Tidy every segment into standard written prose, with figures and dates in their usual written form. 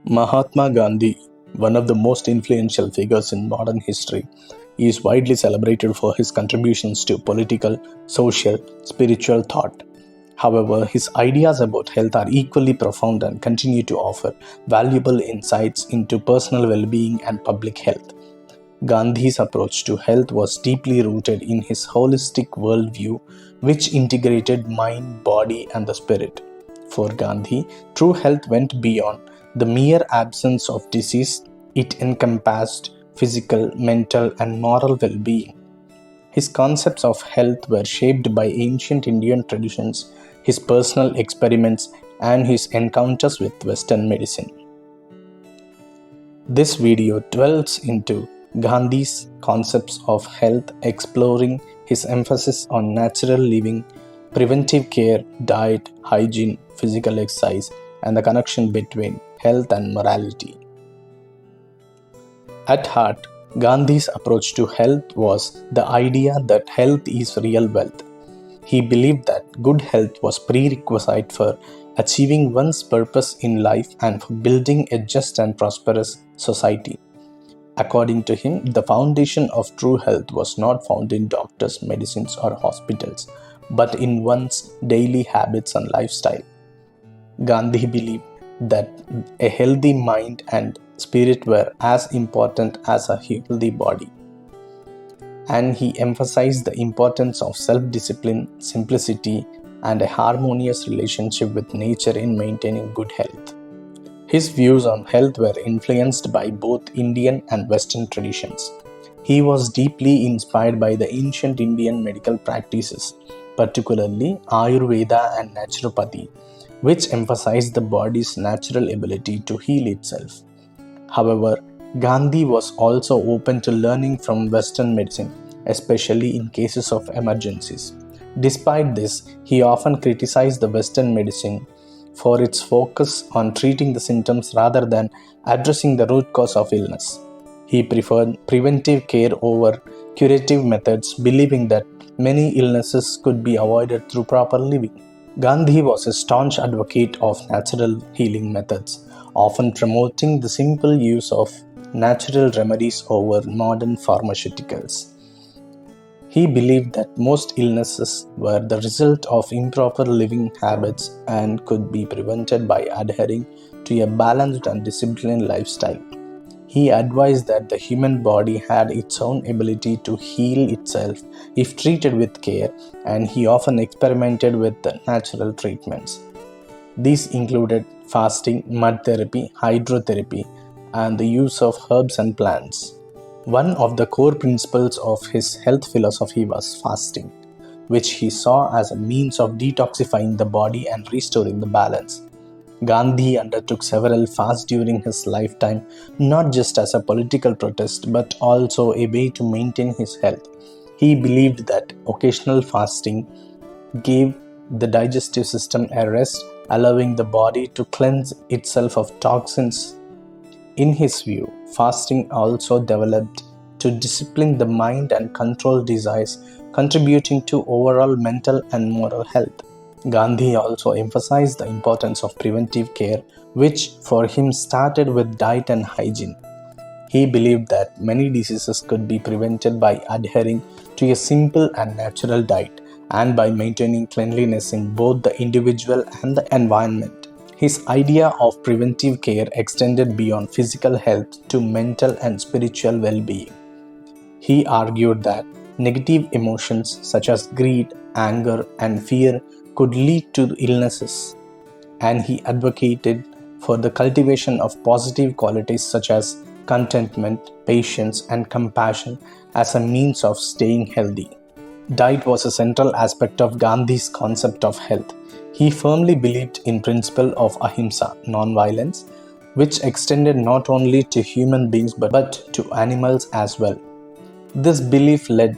Mahatma Gandhi, one of the most influential figures in modern history, is widely celebrated for his contributions to political, social, spiritual thought. However, his ideas about health are equally profound and continue to offer valuable insights into personal well being and public health. Gandhi's approach to health was deeply rooted in his holistic worldview, which integrated mind, body, and the spirit. For Gandhi, true health went beyond the mere absence of disease, it encompassed physical, mental, and moral well being. His concepts of health were shaped by ancient Indian traditions, his personal experiments, and his encounters with Western medicine. This video dwells into Gandhi's concepts of health, exploring his emphasis on natural living, preventive care, diet, hygiene, physical exercise, and the connection between health and morality. At heart, Gandhi's approach to health was the idea that health is real wealth. He believed that good health was prerequisite for achieving one's purpose in life and for building a just and prosperous society. According to him, the foundation of true health was not found in doctors, medicines, or hospitals, but in one's daily habits and lifestyle. Gandhi believed that a healthy mind and spirit were as important as a healthy body, and he emphasized the importance of self discipline, simplicity, and a harmonious relationship with nature in maintaining good health. His views on health were influenced by both Indian and Western traditions. He was deeply inspired by the ancient Indian medical practices, particularly Ayurveda and naturopathy, which emphasized the body's natural ability to heal itself. However, Gandhi was also open to learning from Western medicine, especially in cases of emergencies. Despite this, he often criticized the Western medicine for its focus on treating the symptoms rather than addressing the root cause of illness. He preferred preventive care over curative methods, believing that many illnesses could be avoided through proper living. Gandhi was a staunch advocate of natural healing methods, often promoting the simple use of natural remedies over modern pharmaceuticals. He believed that most illnesses were the result of improper living habits and could be prevented by adhering to a balanced and disciplined lifestyle. He advised that the human body had its own ability to heal itself if treated with care, and he often experimented with the natural treatments. These included fasting, mud therapy, hydrotherapy, and the use of herbs and plants. One of the core principles of his health philosophy was fasting, which he saw as a means of detoxifying the body and restoring the balance. Gandhi undertook several fasts during his lifetime, not just as a political protest but also a way to maintain his health. He believed that occasional fasting gave the digestive system a rest, allowing the body to cleanse itself of toxins. In his view, fasting also developed to discipline the mind and control desires, contributing to overall mental and moral health. Gandhi also emphasized the importance of preventive care, which for him started with diet and hygiene. He believed that many diseases could be prevented by adhering to a simple and natural diet and by maintaining cleanliness in both the individual and the environment. His idea of preventive care extended beyond physical health to mental and spiritual well being. He argued that negative emotions such as greed, anger, and fear could lead to illnesses, and he advocated for the cultivation of positive qualities such as contentment, patience, and compassion as a means of staying healthy. Diet was a central aspect of Gandhi's concept of health. He firmly believed in principle of ahimsa, non-violence, which extended not only to human beings but to animals as well. This belief led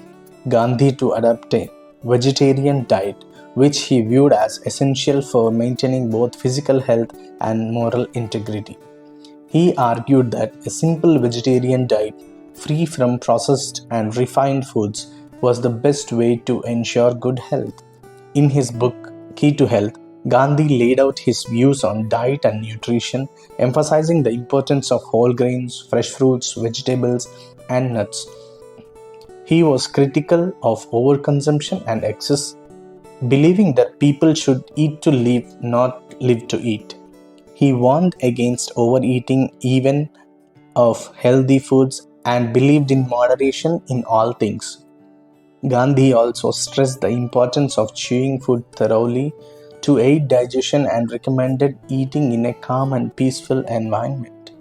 Gandhi to adopt a vegetarian diet, which he viewed as essential for maintaining both physical health and moral integrity. He argued that a simple vegetarian diet, free from processed and refined foods, was the best way to ensure good health. In his book, Key to Health, Gandhi laid out his views on diet and nutrition, emphasizing the importance of whole grains, fresh fruits, vegetables, and nuts. He was critical of overconsumption and excess, believing that people should eat to live, not live to eat. He warned against overeating even of healthy foods and believed in moderation in all things. Gandhi also stressed the importance of chewing food thoroughly to aid digestion and recommended eating in a calm and peaceful environment.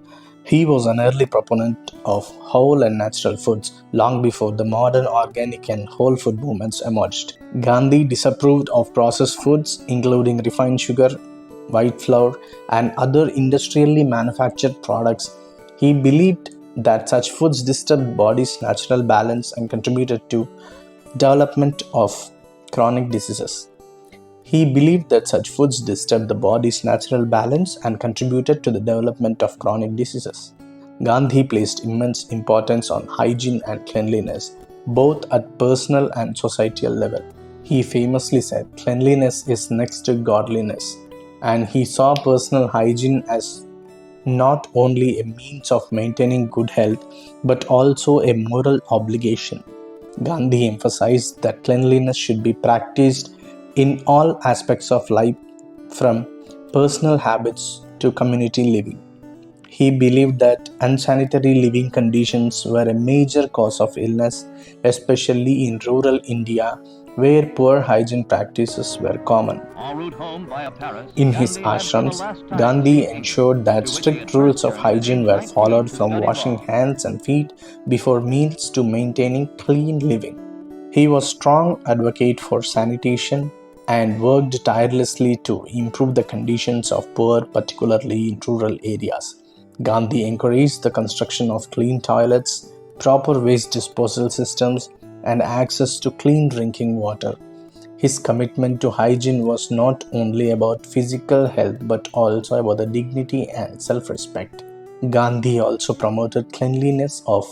He was an early proponent of whole and natural foods long before the modern organic and whole food movements emerged. Gandhi disapproved of processed foods, including refined sugar, white flour, and other industrially manufactured products. He believed that such foods disturbed the body's natural balance and contributed to development of chronic diseases. He believed that such foods disturbed the body's natural balance and contributed to the development of chronic diseases. Gandhi placed immense importance on hygiene and cleanliness, both at personal and societal level. He famously said, "Cleanliness is next to godliness," and he saw personal hygiene as not only a means of maintaining good health but also a moral obligation. Gandhi emphasized that cleanliness should be practiced in all aspects of life, from personal habits to community living. He believed that unsanitary living conditions were a major cause of illness, especially in rural India, where poor hygiene practices were common. In his ashrams, Gandhi ensured that strict rules of hygiene were followed, from washing hands and feet before meals to maintaining clean living. He was a strong advocate for sanitation and worked tirelessly to improve the conditions of poor, particularly in rural areas. Gandhi encouraged the construction of clean toilets, proper waste disposal systems, and access to clean drinking water. His commitment to hygiene was not only about physical health but also about the dignity and self respect. Gandhi also promoted cleanliness of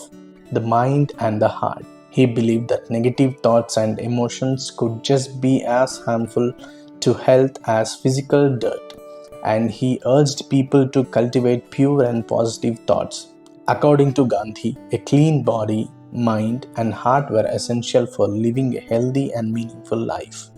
the mind and the heart. He believed that negative thoughts and emotions could just be as harmful to health as physical dirt, and he urged people to cultivate pure and positive thoughts. According to Gandhi, a clean body, mind, and heart were essential for living a healthy and meaningful life.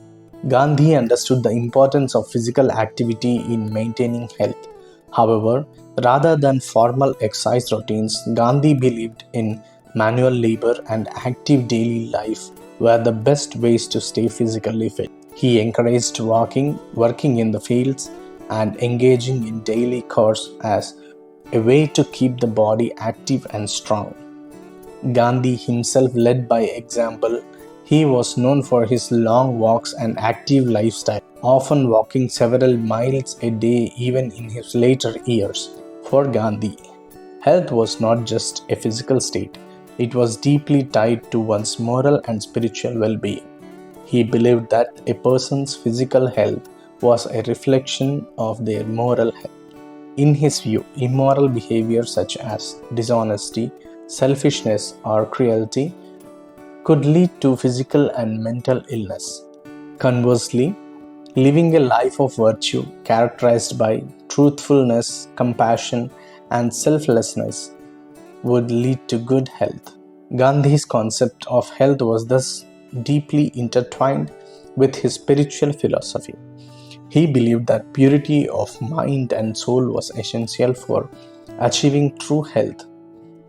Gandhi understood the importance of physical activity in maintaining health. However, rather than formal exercise routines, Gandhi believed in manual labor and active daily life were the best ways to stay physically fit. He encouraged walking, working in the fields, and engaging in daily chores as a way to keep the body active and strong. Gandhi himself led by example. He was known for his long walks and active lifestyle, often walking several miles a day even in his later years. For Gandhi, health was not just a physical state, it was deeply tied to one's moral and spiritual well being. He believed that a person's physical health was a reflection of their moral health. In his view, immoral behavior such as dishonesty, selfishness, or cruelty could lead to physical and mental illness. Conversely, living a life of virtue characterized by truthfulness, compassion, and selflessness would lead to good health. Gandhi's concept of health was thus deeply intertwined with his spiritual philosophy. He believed that purity of mind and soul was essential for achieving true health,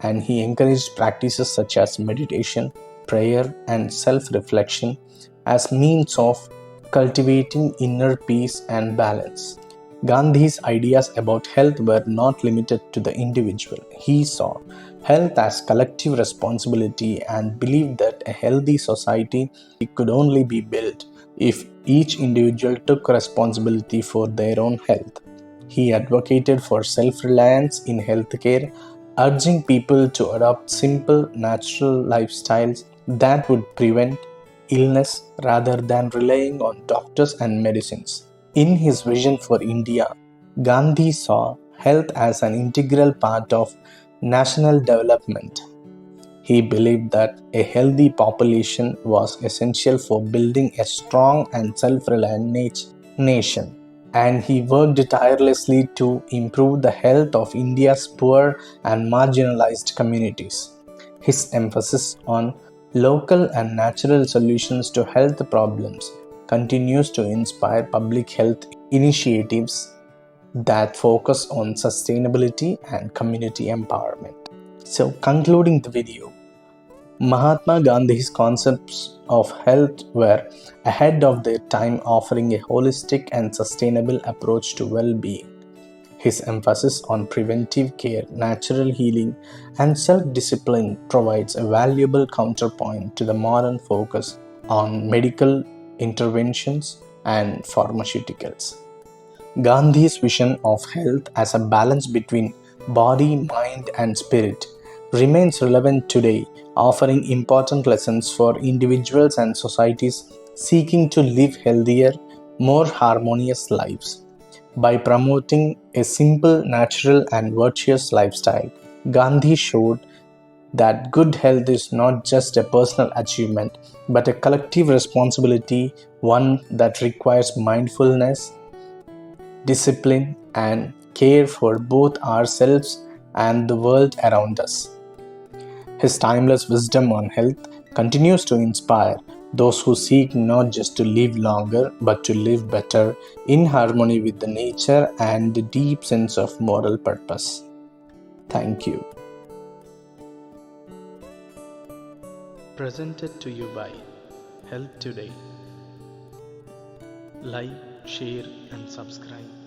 and he encouraged practices such as meditation, prayer, and self reflection as means of cultivating inner peace and balance. Gandhi's ideas about health were not limited to the individual. He saw health as collective responsibility and believed that a healthy society could only be built if each individual took responsibility for their own health. He advocated for self reliance in healthcare, urging people to adopt simple, natural lifestyles that would prevent illness rather than relying on doctors and medicines. In his vision for India, Gandhi saw health as an integral part of national development. He believed that a healthy population was essential for building a strong and self reliant nation. and he worked tirelessly to improve the health of India's poor and marginalized communities. His emphasis on local and natural solutions to health problems continues to inspire public health initiatives that focus on sustainability and community empowerment. So, concluding the video, Mahatma Gandhi's concepts of health were ahead of their time, offering a holistic and sustainable approach to well being. His emphasis on preventive care, natural healing, and self discipline provides a valuable counterpoint to the modern focus on medical interventions and pharmaceuticals. Gandhi's vision of health as a balance between body, mind, and spirit remains relevant today, offering important lessons for individuals and societies seeking to live healthier, more harmonious lives. By promoting a simple, natural, and virtuous lifestyle, Gandhi showed that good health is not just a personal achievement but a collective responsibility, one that requires mindfulness, discipline, and care for both ourselves and the world around us. His timeless wisdom on health continues to inspire those who seek not just to live longer but to live better in harmony with the nature and a deep sense of moral purpose. Thank you. Presented to you by Health Today. Like, share, and subscribe.